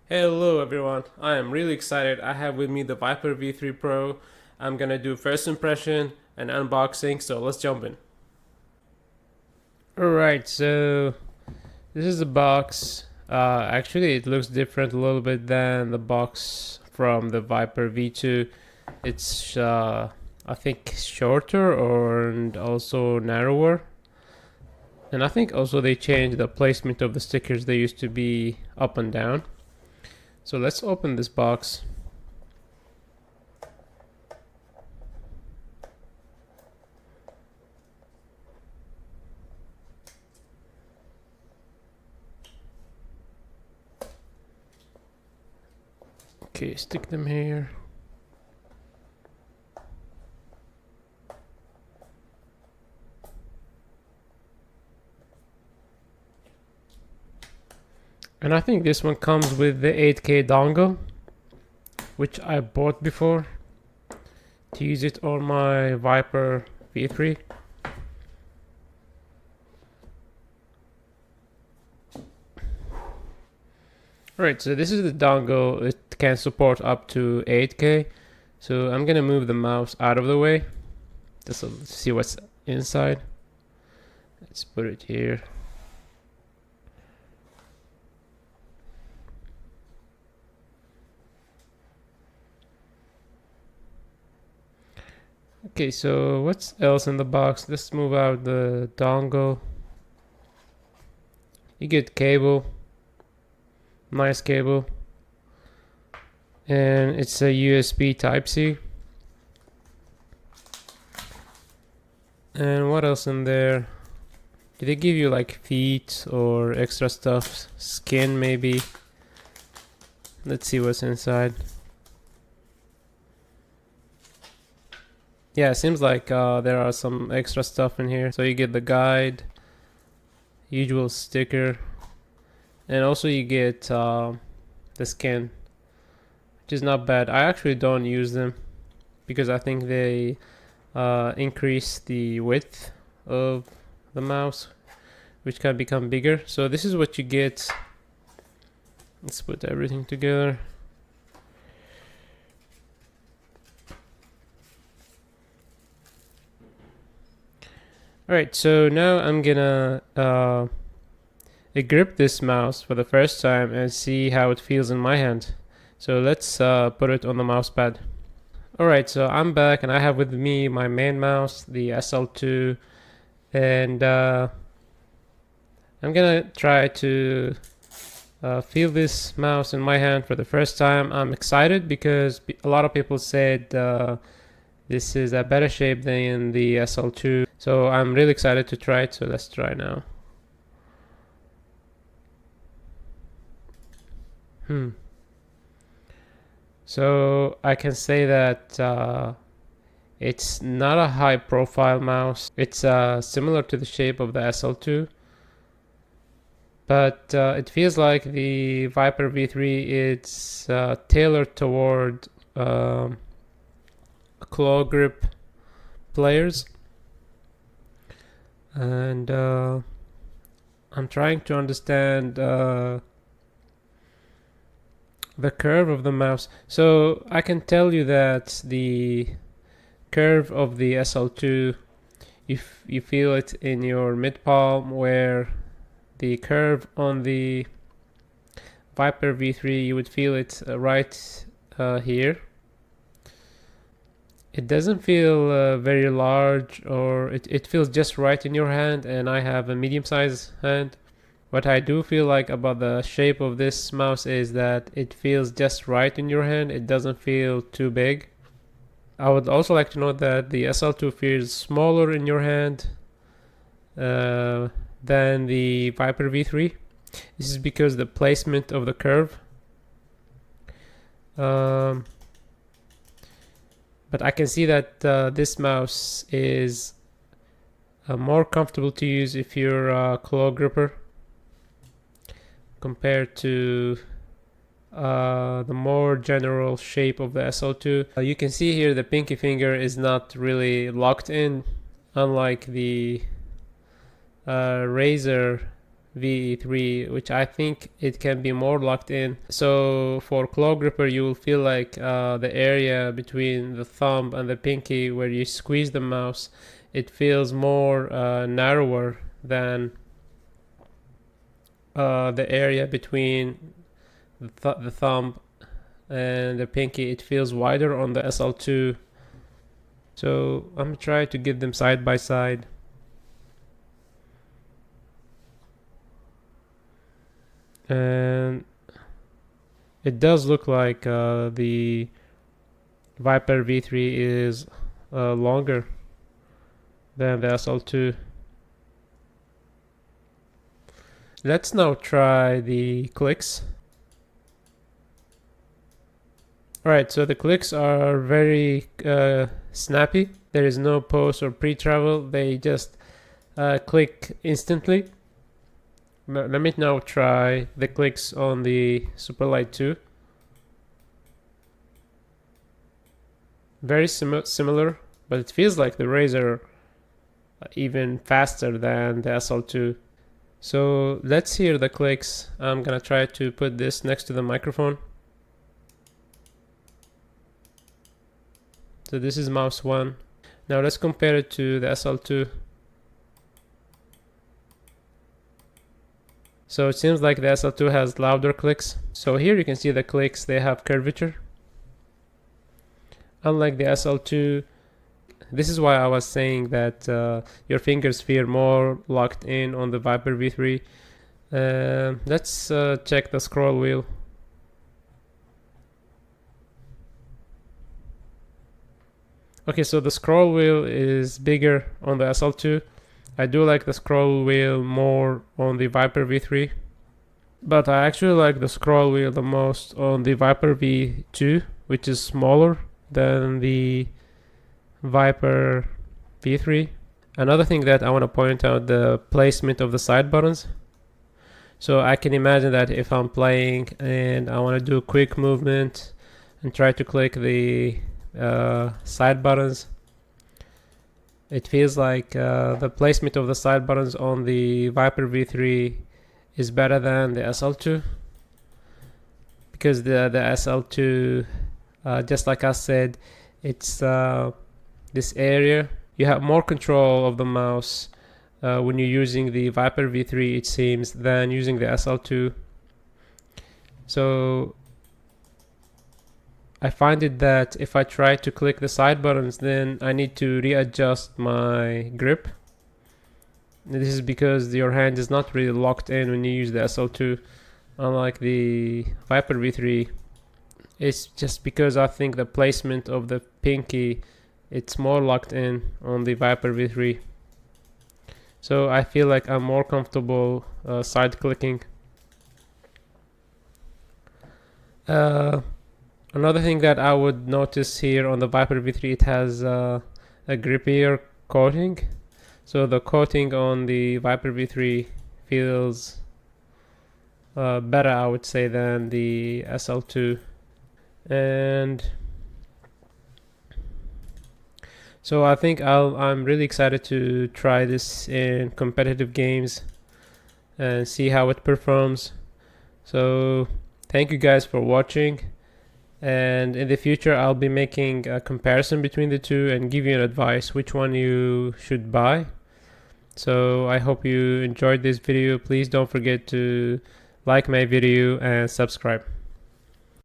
Hello everyone, I am really excited. I have with me the Viper V3 Pro. I'm gonna do first impression and unboxing, so let's jump in. Alright, so this is the box. Actually it looks different a little bit than the box from the Viper V2. It's I think shorter and also narrower. And I think also they changed the placement of the stickers. They used to be up and down. So let's open this box. Okay, stick them here. And I think this one comes with the 8K dongle, which I bought before to use it on my Viper V3. Alright, so this is the dongle. It can support up to 8K. So I'm gonna move the mouse out of the way just to see what's inside. Let's put it here. Okay, so what's else in the box? Let's move out the dongle. You get cable, nice cable, and it's a USB Type-C. And what else in there? Did they give you like feet or extra stuff? Skin maybe? Let's see what's inside. Yeah, it seems like there are some extra stuff in here. So you get the guide, usual sticker, and also you get the skin, which is not bad. I actually don't use them because I think they increase the width of the mouse, which can become bigger. So this is what you get. Let's put everything together. Alright, so now I'm gonna grip this mouse for the first time and see how it feels in my hand. So let's put it on the mouse pad. Alright, so I'm back and I have with me my main mouse, the SL2, and I'm gonna try to feel this mouse in my hand for the first time. I'm excited because a lot of people said this is a better shape than the SL2, so I'm really excited to try it. So let's try now. So I can say that it's not a high profile mouse. It's similar to the shape of the SL2, but it feels like the Viper V3 is tailored toward claw grip players, and I'm trying to understand the curve of the mouse. So I can tell you that the curve of the SL2, if you feel it in your mid palm, where the curve on the Viper V3 you would feel it right here. It doesn't feel very large, or it feels just right in your hand, and I have a medium-sized hand. What I do feel like about the shape of this mouse is that it feels just right in your hand. It doesn't feel too big. I would also like to note that the SL2 feels smaller in your hand than the Viper V3. This is because the placement of the curve. But I can see that this mouse is more comfortable to use if you're a claw gripper compared to the more general shape of the SL2. You can see here the pinky finger is not really locked in, unlike the Razer V3, which I think it can be more locked in. So for claw gripper, you will feel like the area between the thumb and the pinky where you squeeze the mouse, it feels more narrower than the area between the thumb and the pinky. It feels wider on the SL2. So I'm gonna try to get them side by side. And it does look like the Viper V3 is longer than the SL2. Let's now try the clicks. Alright, so the clicks are very snappy. There is no pause or pre-travel. They just click instantly. Let me now try the clicks on the Superlight 2. Very similar, but it feels like the Razer even faster than the SL2. So let's hear the clicks. I'm gonna try to put this next to the microphone. So this is mouse 1. Now let's compare it to the SL2. So it seems like the SL2 has louder clicks. So here you can see the clicks, they have curvature. Unlike the SL2, this is why I was saying that your fingers feel more locked in on the Viper V3. Let's check the scroll wheel. Okay, so the scroll wheel is bigger on the SL2. I do like the scroll wheel more on the Viper V3, but I actually like the scroll wheel the most on the Viper V2, which is smaller than the Viper V3. Another thing that I want to point out, the placement of the side buttons. So I can imagine that if I'm playing and I want to do a quick movement and try to click the side buttons, it feels like the placement of the side buttons on the Viper V3 is better than the SL2, because the SL2, just like I said, it's this area. You have more control of the mouse when you're using the Viper V3, it seems, than using the SL2. So I find it that if I try to click the side buttons, then I need to readjust my grip. This is because your hand is not really locked in when you use the SL2, unlike the Viper V3. It's just because I think the placement of the pinky, it's more locked in on the Viper V3. So I feel like I'm more comfortable side clicking. Another thing that I would notice here on the Viper V3, it has a grippier coating. So the coating on the Viper V3 feels better, I would say, than the SL2. And so I think I'm really excited to try this in competitive games and see how it performs. So thank you guys for watching. And in the future, I'll be making a comparison between the two and give you an advice which one you should buy. So I hope you enjoyed this video. Please don't forget to like my video and subscribe.